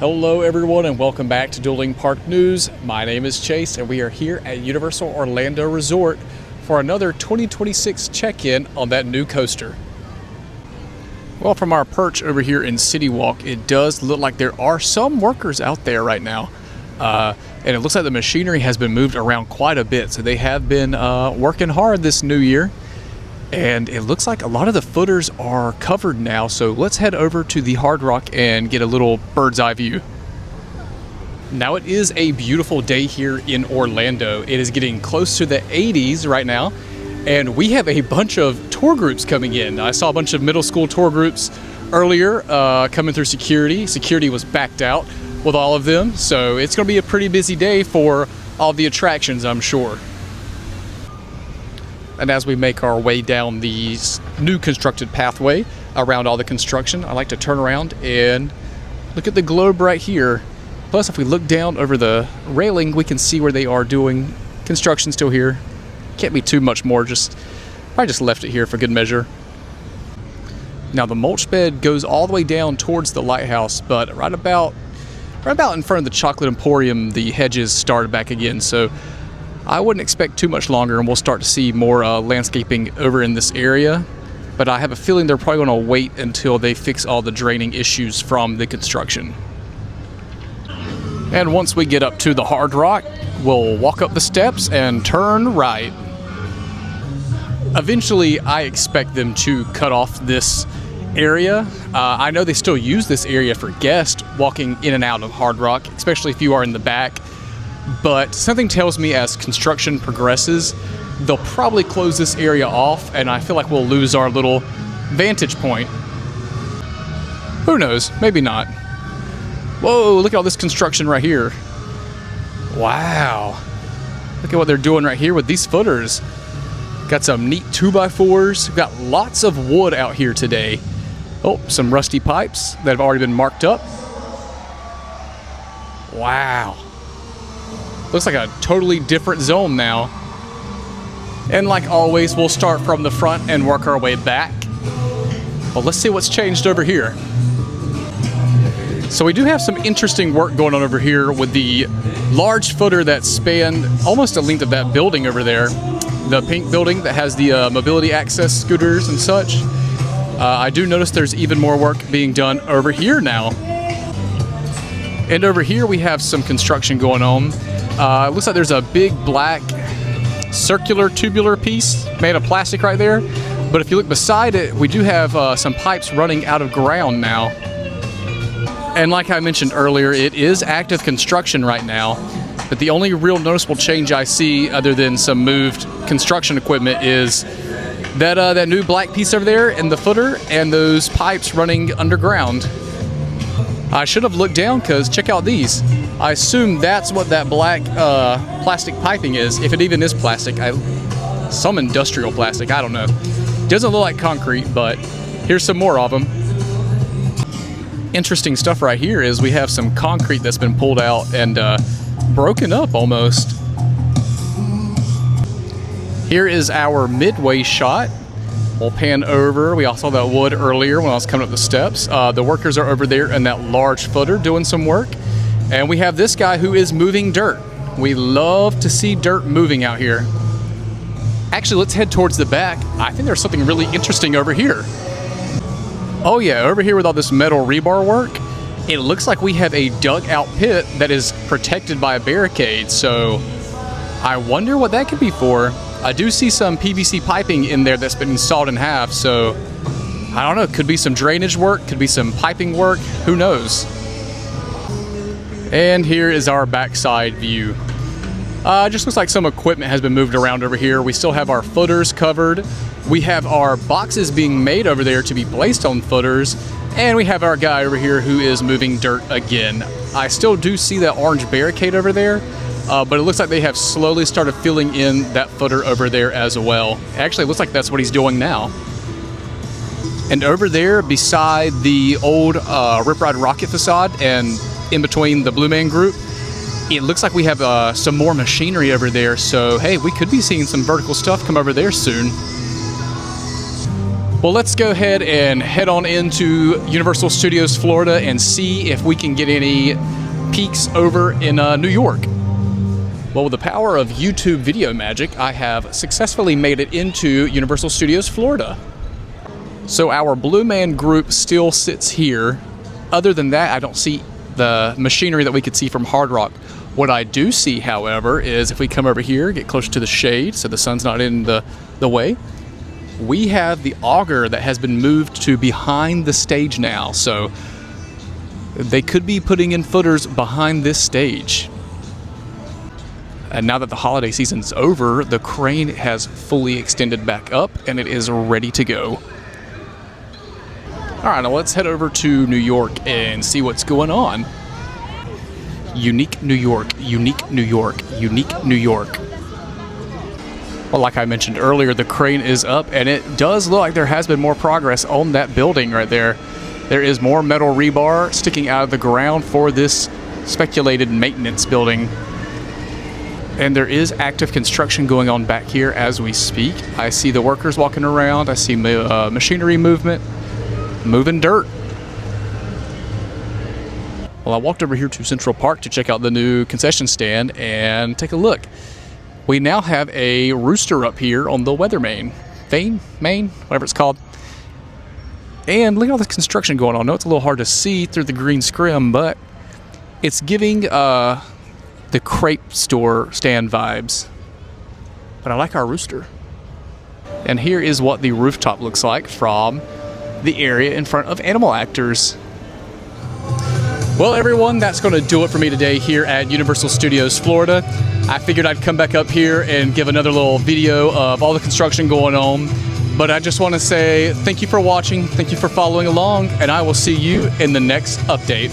Hello everyone and welcome back to Dueling Park News. My name is Chase and we are here at Universal Orlando Resort for another 2026 check-in on that new coaster. Well, from our perch over here in CityWalk, it does look like there are some workers out there right now. And it looks like the machinery has been moved around quite a bit, so they have been working hard this new year. And it looks like a lot of the footers are covered now, so let's head over to the Hard Rock and get a little bird's eye view. Now it is a beautiful day here in Orlando. It is getting close to the 80s right now, and we have a bunch of tour groups coming in. I saw a bunch of middle school tour groups earlier coming through security. Security was backed out with all of them, so it's going to be a pretty busy day for all the attractions, I'm sure. And as we make our way down the new constructed pathway around all the construction, I like to turn around and look at the globe right here. Plus, if we look down over the railing, we can see where they are doing construction still here. Can't be too much more, I just left it here for good measure. Now the mulch bed goes all the way down towards the lighthouse, but right about in front of the Chocolate Emporium, the hedges started back again, so I wouldn't expect too much longer and we'll start to see more landscaping over in this area. But I have a feeling they're probably going to wait until they fix all the draining issues from the construction. And once we get up to the Hard Rock, we'll walk up the steps and turn right. Eventually, I expect them to cut off this area. I know they still use this area for guests walking in and out of Hard Rock, especially if you are in the back. But something tells me as construction progresses, they'll probably close this area off, and I feel like we'll lose our little vantage point. Who knows? Maybe not. Whoa, look at all this construction right here. Wow. Look at what they're doing right here with these footers. Got some neat 2x4s. Got lots of wood out here today. Oh, some rusty pipes that have already been marked up. Wow. Looks like a totally different zone now. And like always, we'll start from the front and work our way back. But let's see what's changed over here. So we do have some interesting work going on over here with the large footer that spanned almost the length of that building over there. The pink building that has the mobility access scooters and such. I do notice there's even more work being done over here now. And over here we have some construction going on. It looks like there's a big black circular tubular piece made of plastic right there. But if you look beside it, we do have some pipes running out of ground now. And like I mentioned earlier, it is active construction right now. But the only real noticeable change I see, other than some moved construction equipment, is that new black piece over there in the footer and those pipes running underground. I should have looked down because check out these. I assume that's what that black plastic piping is, if it even is plastic. Some industrial plastic, I don't know. Doesn't look like concrete, but here's some more of them. Interesting stuff right here is we have some concrete that's been pulled out and broken up almost. Here is our midway shot. We'll pan over. We also saw that wood earlier when I was coming up the steps. The workers are over there in that large footer doing some work. And we have this guy who is moving dirt. We love to see dirt moving out here. Actually, let's head towards the back. I think there's something really interesting over here. Oh yeah, over here with all this metal rebar work, it looks like we have a dugout pit that is protected by a barricade. So I wonder what that could be for. I do see some PVC piping in there that's been installed in half, so I don't know, could be some drainage work, could be some piping work, who knows. And here is our backside view. Just looks like some equipment has been moved around over here. We still have our footers covered. We have our boxes being made over there to be placed on footers. And we have our guy over here who is moving dirt again. I still do see that orange barricade over there. But it looks like they have slowly started filling in that footer over there as well. Actually, it looks like that's what he's doing now. And over there, beside the old Rip Ride Rockit facade and in between the Blue Man Group, it looks like we have some more machinery over there. So, hey, we could be seeing some vertical stuff come over there soon. Well, let's go ahead and head on into Universal Studios Florida and see if we can get any peeks over in New York. Well, with the power of YouTube video magic, I have successfully made it into Universal Studios Florida. So our Blue Man group still sits here. Other than that, I don't see the machinery that we could see from Hard Rock. What I do see, however, is if we come over here, get closer to the shade so the sun's not in the way, we have the auger that has been moved to behind the stage now. So they could be putting in footers behind this stage. And now that the holiday season's over, the crane has fully extended back up and it is ready to go. All right, now let's head over to New York and see what's going on. Unique New York, unique New York, unique New York. Well, like I mentioned earlier, the crane is up and it does look like there has been more progress on that building right there. There is more metal rebar sticking out of the ground for this speculated maintenance building. And there is active construction going on back here as we speak. I see the workers walking around. I see machinery movement, moving dirt. Well, I walked over here to Central Park to check out the new concession stand and take a look. We now have a rooster up here on the weather main, whatever it's called. And look at all this construction going on. I know it's a little hard to see through the green scrim, but it's giving the crepe store stand vibes. But I like our rooster. And here is what the rooftop looks like from the area in front of Animal Actors. Well, everyone, that's going to do it for me today here at Universal Studios Florida. I figured I'd come back up here and give another little video of all the construction going on. But I just want to say thank you for watching, thank you for following along, and I will see you in the next update.